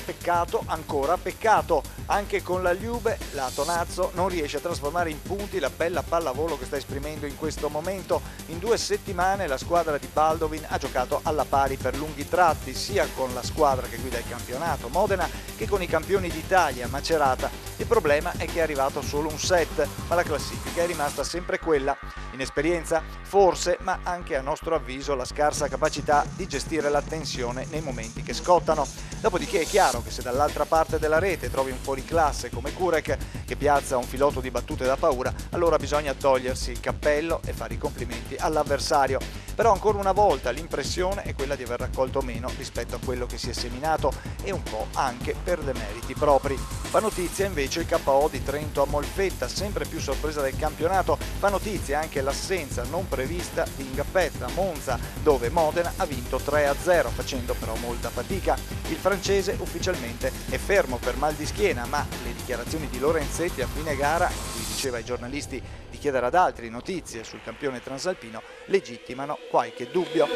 peccato, ancora peccato. Anche con la Juve la Tonazzo non riesce a trasformare in punti la bella pallavolo che sta esprimendo in questo momento. In 2 settimane la squadra di Baldovin ha giocato alla pari per lunghi tratti, sia con la squadra che guida il campionato, Modena, che con i campioni d'Italia, Macerata. Il problema è che è arrivato solo un set, ma la classifica è rimasta sempre quella. Inesperienza? Forse, ma anche a nostro avviso la scarsa capacità di gestire la tensione nei momenti che scottano. Dopodiché è chiaro che se dall'altra parte della rete trovi un fuoriclasse come Kurek che piazza un filotto di battute da paura, allora bisogna togliersi il cappello e fare i complimenti all'avversario. Però ancora una volta l'impressione è quella di aver raccolto meno rispetto a quello che si è seminato e un po' anche per demeriti propri. Fa notizia invece il KO di Trento a Molfetta, sempre più sorpresa del campionato. Fa notizia anche l'assenza non prevista di Ngappetta a Monza, dove Modena ha vinto 3-0, facendo però molta fatica. Il francese ufficialmente è fermo per mal di schiena, ma le dichiarazioni di Lorenzetti a fine gara, in cui diceva ai giornalisti di chiedere ad altri notizie sul campione transalpino, legittimano qualche dubbio.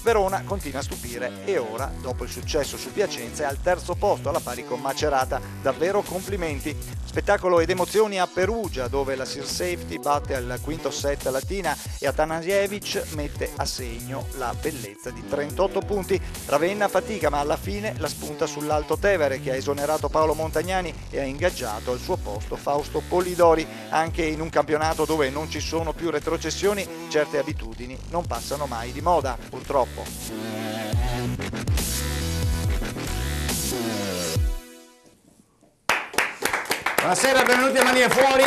Verona continua a stupire e ora, dopo il successo su Piacenza, è al terzo posto alla pari con Macerata. Davvero complimenti. Spettacolo ed emozioni a Perugia, dove la Sir Safety batte al quinto set Latina e Atanasjevic mette a segno la bellezza di 38 punti. Ravenna fatica, ma alla fine la spunta sull'Alto Tevere, che ha esonerato Paolo Montagnani e ha ingaggiato al suo posto Fausto Polidori. Anche in un campionato dove non ci sono più retrocessioni, certe abitudini non passano mai di moda, purtroppo. Buonasera, benvenuti a Manie Fuori,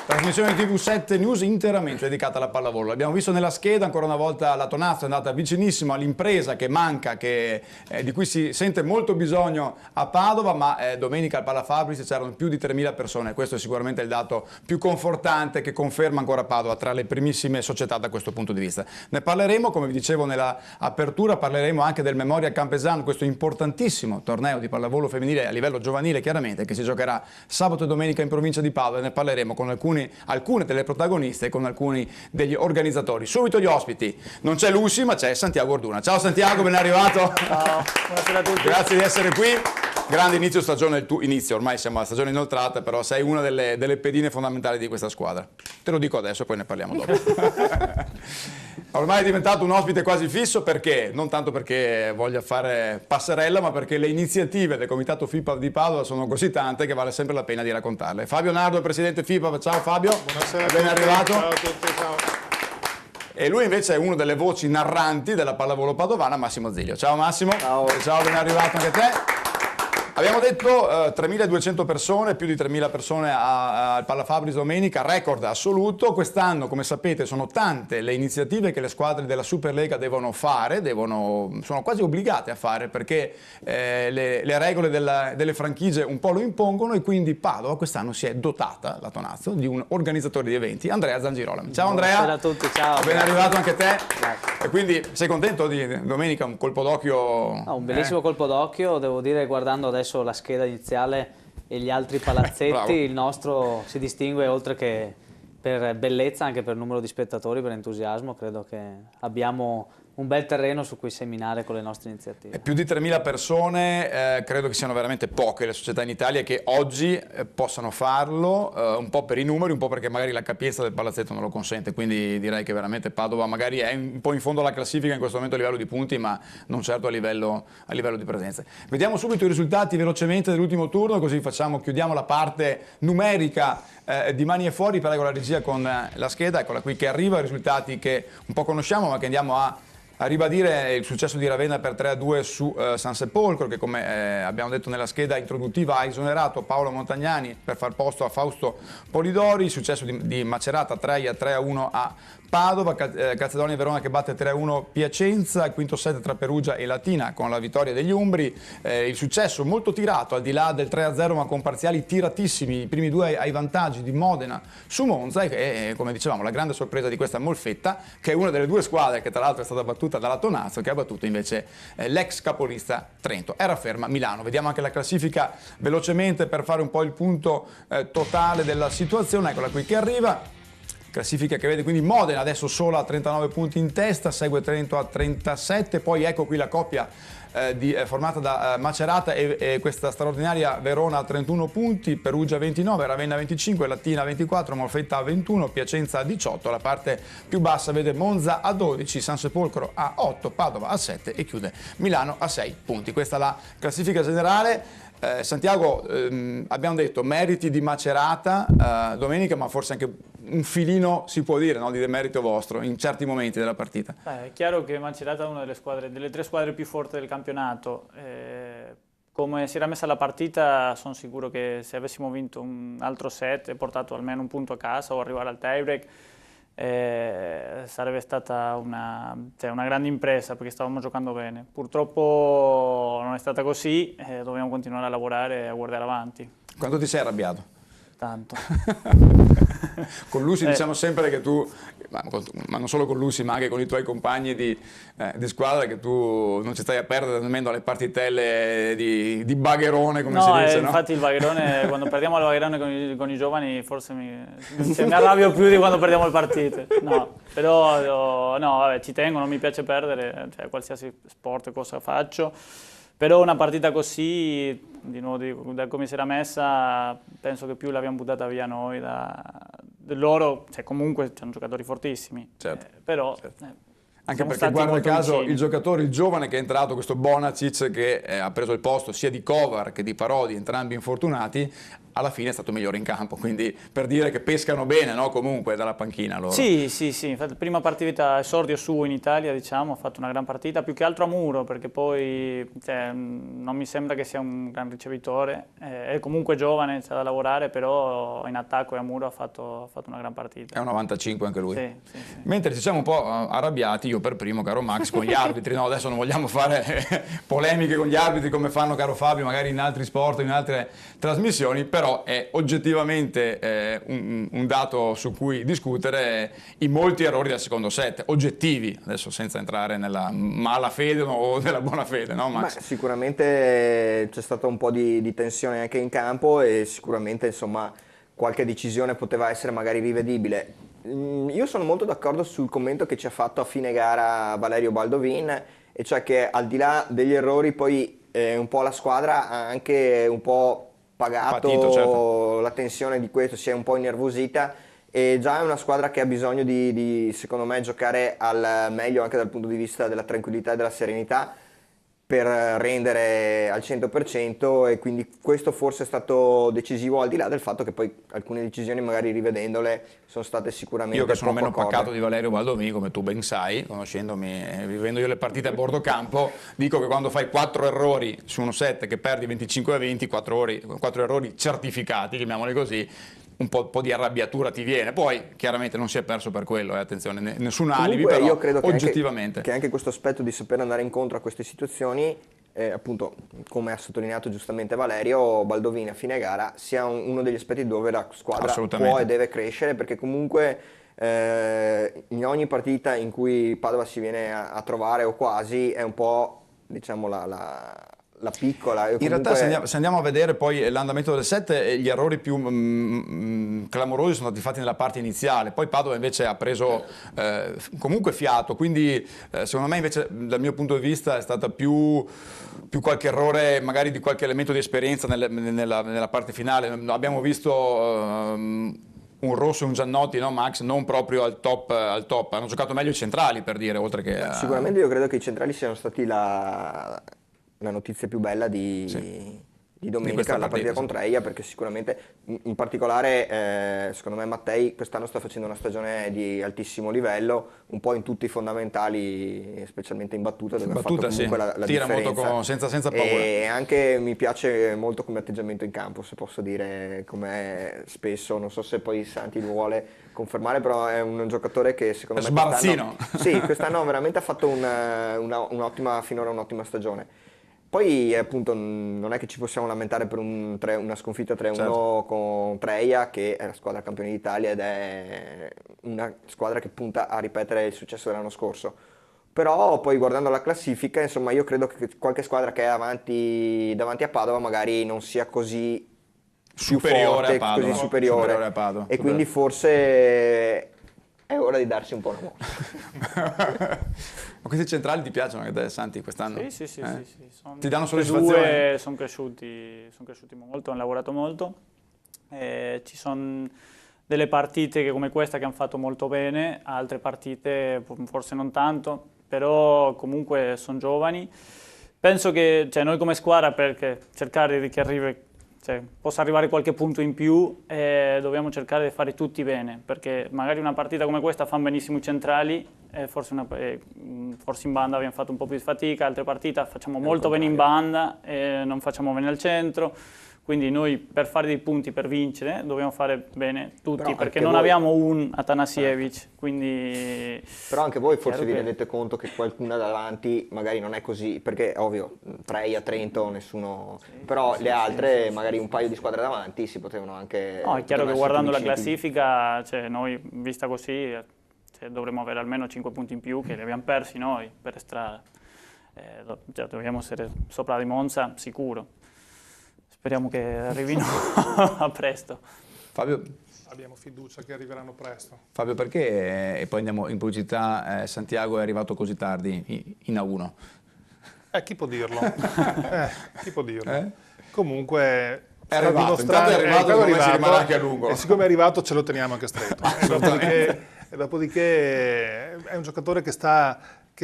trasmissione TV7 News interamente dedicata alla pallavolo. L'abbiamo visto nella scheda, ancora una volta la Tonazzo è andata vicinissimo all'impresa che manca, di cui si sente molto bisogno a Padova, ma domenica al Palafabris c'erano più di 3.000 persone. Questo è sicuramente il dato più confortante che conferma ancora Padova tra le primissime società da questo punto di vista. Ne parleremo, come vi dicevo nella apertura, parleremo anche del Memorial Campesano, questo importantissimo torneo di pallavolo femminile a livello giovanile chiaramente, che si giocherà sabato e domenica in provincia di Padova, e ne parleremo con alcune delle protagoniste e con alcuni degli organizzatori. Subito gli ospiti, non c'è Lucy ma c'è Santiago Orduna. Ciao Santiago, ben arrivato. Ciao, buonasera a tutti. Grazie di essere qui. Grande inizio stagione, il tuo inizio, ormai siamo alla stagione inoltrata, però sei una delle pedine fondamentali di questa squadra. Te lo dico adesso, poi ne parliamo dopo. Ormai è diventato un ospite quasi fisso, perché? Non tanto perché voglia fare passerella, ma perché le iniziative del Comitato FIPA di Padova sono così tante che vale sempre la pena di raccontarle. Fabio Nardo, presidente FIPA, ciao Fabio. Buonasera, ben arrivato. Ciao a tutti, ciao. E lui invece è una delle voci narranti della pallavolo padovana, Massimo Zilio. Ciao Massimo. Ciao. Ciao, ben arrivato anche te. Abbiamo detto 3.200 persone, più di 3.000 persone al Palafabris domenica, record assoluto. Quest'anno, come sapete, sono tante le iniziative che le squadre della Superlega devono fare, sono quasi obbligate a fare, perché le regole delle franchigie un po' lo impongono, e quindi Padova quest'anno si è dotata, la Tonazzo, di un organizzatore di eventi, Andrea Zangirola. Ciao Andrea. Buonasera a tutti, ciao. Ben arrivato anche te. Grazie. E quindi sei contento di domenica, un colpo d'occhio? Un bellissimo colpo d'occhio, devo dire, guardando adesso la scheda iniziale e gli altri palazzetti, il nostro si distingue oltre che per bellezza anche per numero di spettatori, per entusiasmo. Credo che abbiamo un bel terreno su cui seminare con le nostre iniziative. Più di 3.000 persone, credo che siano veramente poche le società in Italia che oggi possano farlo, un po' per i numeri, un po' perché magari la capienza del palazzetto non lo consente, quindi direi che veramente Padova magari è un po' in fondo alla classifica in questo momento a livello di punti, ma non certo a livello di presenze. Vediamo subito i risultati velocemente dell'ultimo turno, così chiudiamo la parte numerica di Manie Fuori. Prego la regia con la scheda, eccola qui che arriva, i risultati che un po' conosciamo ma che andiamo a ribadire. Il successo di Ravenna per 3-2 su San Sepolcro, che come abbiamo detto nella scheda introduttiva ha esonerato Paolo Montagnani per far posto a Fausto Polidori. Il successo di Macerata 3-1 a Padova, Calzedonia Verona che batte 3-1 Piacenza, il quinto set tra Perugia e Latina con la vittoria degli Umbri. Il successo molto tirato, al di là del 3-0 ma con parziali tiratissimi, i primi due ai vantaggi di Modena su Monza, e come dicevamo la grande sorpresa di questa Molfetta, che è una delle due squadre che tra l'altro è stata battuta dalla Tonazzo, che ha battuto invece l'ex capolista Trento. Era ferma Milano. Vediamo anche la classifica velocemente per fare un po' il punto totale della situazione. Eccola qui che arriva. classifica che vede quindi Modena adesso sola a 39 punti in testa, segue Trento a 37, poi ecco qui la coppia formata da Macerata e questa straordinaria Verona a 31 punti, Perugia 29, Ravenna 25, Latina 24, Molfetta a 21, Piacenza a 18, la parte più bassa vede Monza a 12, San Sepolcro a 8, Padova a 7 e chiude Milano a 6 punti. Questa è la classifica generale. Santiago, abbiamo detto meriti di Macerata domenica, ma forse anche un filino si può dire, no, di demerito vostro in certi momenti della partita. È chiaro che Macerata è una delle tre squadre più forti del campionato. Come si era messa la partita, sono sicuro che se avessimo vinto un altro set e portato almeno un punto a casa o arrivare al tiebreak, sarebbe stata una grande impresa, perché stavamo giocando bene. Purtroppo non è stata così, dobbiamo continuare a lavorare e a guardare avanti. Quando ti sei arrabbiato? Tanto. Con Lucy diciamo sempre che tu, ma non solo con Lucy ma anche con i tuoi compagni di squadra, che tu non ci stai a perdere nemmeno alle partitelle di bagherone, come si dice, no? Infatti il bagherone, quando perdiamo il bagherone con i giovani forse mi arrabbio più di quando perdiamo le partite. No, però no, vabbè, ci tengo, non mi piace perdere, cioè, qualsiasi sport, cosa faccio. Però una partita così, di nuovo, da come si era messa, penso che più l'abbiamo buttata via noi. Loro, cioè, comunque c'hanno giocatori fortissimi, certo, però... Certo. Anche perché guarda caso il giocatore, il giovane che è entrato, questo Bonacic, che ha preso il posto sia di Kovar che di Parodi, entrambi infortunati, alla fine è stato migliore in campo, quindi per dire che pescano bene, no? Comunque dalla panchina loro. Sì, infatti prima partita esordio su in Italia, diciamo, ha fatto una gran partita, più che altro a Muro, perché poi non mi sembra che sia un gran ricevitore, è comunque giovane, c'è da lavorare, però in attacco e a Muro ha fatto una gran partita. È un 95 anche lui. Sì. Mentre ci siamo un po' arrabbiati, io per primo, caro Max, con gli arbitri, no? Adesso non vogliamo fare polemiche con gli arbitri come fanno, caro Fabio, magari in altri sport, in altre trasmissioni, però è oggettivamente un dato su cui discutere i molti errori del secondo set, oggettivi, adesso senza entrare nella malafede o nella buona fede, no Max? Ma sicuramente c'è stata un po' di tensione anche in campo e sicuramente insomma qualche decisione poteva essere magari rivedibile. Io sono molto d'accordo sul commento che ci ha fatto a fine gara Valerio Baldovin, e cioè che al di là degli errori poi un po' la squadra ha anche un po' pagato, certo, la tensione di questo, si è un po' innervosita, e già è una squadra che ha bisogno di secondo me giocare al meglio anche dal punto di vista della tranquillità e della serenità per rendere al 100%, e quindi questo forse è stato decisivo, al di là del fatto che poi alcune decisioni magari rivedendole sono state sicuramente io che sono meno accorte. pacato di Valerio Baldovini, come tu ben sai, conoscendomi, vivendo io le partite a bordo campo, dico che quando fai 4 errori su uno set che perdi 25-20, 4 errori certificati, chiamiamoli così, un po' di arrabbiatura ti viene. Poi chiaramente non si è perso per quello, attenzione, nessun alibi, però io credo oggettivamente che anche questo aspetto di saper andare incontro a queste situazioni, appunto come ha sottolineato giustamente Valerio, Baldovini a fine gara sia uno degli aspetti dove la squadra può e deve crescere, perché comunque in ogni partita in cui Padova si viene a trovare o quasi è un po', diciamo, la piccola. In realtà se andiamo a vedere poi l'andamento del set, gli errori più clamorosi sono stati fatti nella parte iniziale, poi Padova invece ha preso comunque fiato, quindi secondo me invece dal mio punto di vista è stata più qualche errore magari di qualche elemento di esperienza nella parte finale. Abbiamo visto un Rosso e un Giannotti, no Max, non proprio al top, hanno giocato meglio i centrali, per dire, oltre che sicuramente io credo che i centrali siano stati la notizia più bella di domenica, la partita con Treia, perché sicuramente, in particolare, secondo me Mattei quest'anno sta facendo una stagione di altissimo livello, un po' in tutti i fondamentali, specialmente in battuta, dove ha fatto comunque la tira differenza. Molto senza paura. E anche mi piace molto come atteggiamento in campo, se posso dire, come spesso, non so se poi Santi lo vuole confermare, però è un giocatore che secondo me quest'anno veramente ha fatto finora un'ottima stagione. Poi appunto non è che ci possiamo lamentare per una sconfitta 3-1, certo, con Treia, che è la squadra campione d'Italia ed è una squadra che punta a ripetere il successo dell'anno scorso. Però poi guardando la classifica, insomma, io credo che qualche squadra che è davanti a Padova magari non sia così superiore più forte, a Padova, così superiore a Padova. E quindi forse è ora di darsi un po' una mossa. Ma questi centrali ti piacciono anche te, Santi, quest'anno? Sì. Ti danno tutti e soddisfazione? due sono cresciuti molto, hanno lavorato molto. Ci sono delle partite come questa che hanno fatto molto bene, altre partite forse non tanto, però comunque sono giovani. Penso che noi come squadra, perché cercare di che possa arrivare qualche punto in più, dobbiamo cercare di fare tutti bene, perché magari una partita come questa fanno benissimo i centrali, forse in banda abbiamo fatto un po' più di fatica, altre partite facciamo molto bene in banda e non facciamo bene al centro. Quindi noi per fare dei punti, per vincere, dobbiamo fare bene tutti, Però perché anche non voi... abbiamo un Atanasiewicz, quindi... Però anche voi forse vi che- rendete conto che qualcuna davanti magari non è così, perché ovvio, Preia, Trento, nessuno... Però le altre, magari un paio di squadre davanti, si potevano anche... No, è chiaro potevano che essere guardando più la vicini. classifica, noi, vista così, dovremmo avere almeno 5 punti in più, che li abbiamo persi noi per strada. Dobbiamo essere sopra di Monza, sicuro. Speriamo che arrivino a presto. Fabio, Abbiamo fiducia che arriveranno presto. perché, e poi andiamo in pubblicità, Santiago è arrivato così tardi in A1? Chi può dirlo? Chi può dirlo? Eh? Comunque... È arrivato, intanto è arrivato, secondo me si rimarrà anche a lungo. E siccome è arrivato ce lo teniamo anche stretto. E dopodiché è un giocatore che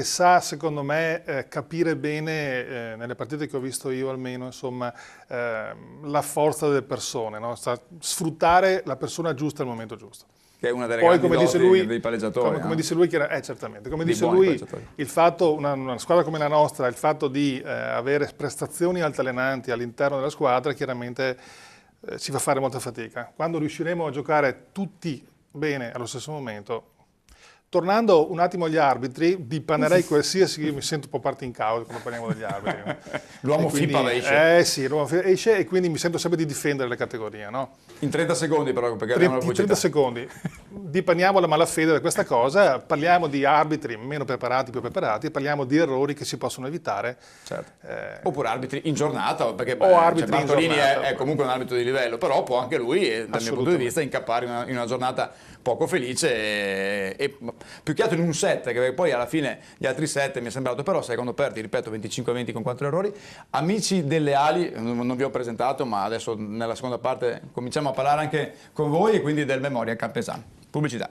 sa, secondo me, capire bene, nelle partite che ho visto io almeno, insomma, la forza delle persone, no? Sa sfruttare la persona giusta al momento giusto. Che è una delle Poi, grandi come dice doti lui, dei palleggiatori. come dice lui, certamente, come Dei dice buoni lui, palleggiatori. il fatto, una squadra come la nostra, il fatto di avere prestazioni altalenanti all'interno della squadra, chiaramente ci fa fare molta fatica. Quando riusciremo a giocare tutti bene allo stesso momento, tornando un attimo agli arbitri, dipanerei qualsiasi, io mi sento un po' parte in causa quando parliamo degli arbitri. L'uomo E quindi- FIPA esce. sì, l'uomo FIPA esce e quindi mi sento sempre di difendere le categorie, no? In 30 secondi però, perché abbiamo la 30 pubblicità. secondi, dipaniamo la malafede da questa cosa, parliamo di arbitri meno preparati, più preparati, parliamo di errori che si possono evitare. Certo. Oppure arbitri in giornata, perché arbitri in Bartolini giornata. è comunque un arbitro di livello, però può anche lui, dal mio punto di Assolutamente. vista, incappare in una giornata poco felice e più che altro in un set, che poi alla fine gli altri set mi è sembrato, però sai, quando perdi, ripeto, 25-20 con 4 errori. Amici delle ali, non vi ho presentato, ma adesso nella seconda parte cominciamo a parlare anche con voi e quindi del Memoria Campesano. Pubblicità.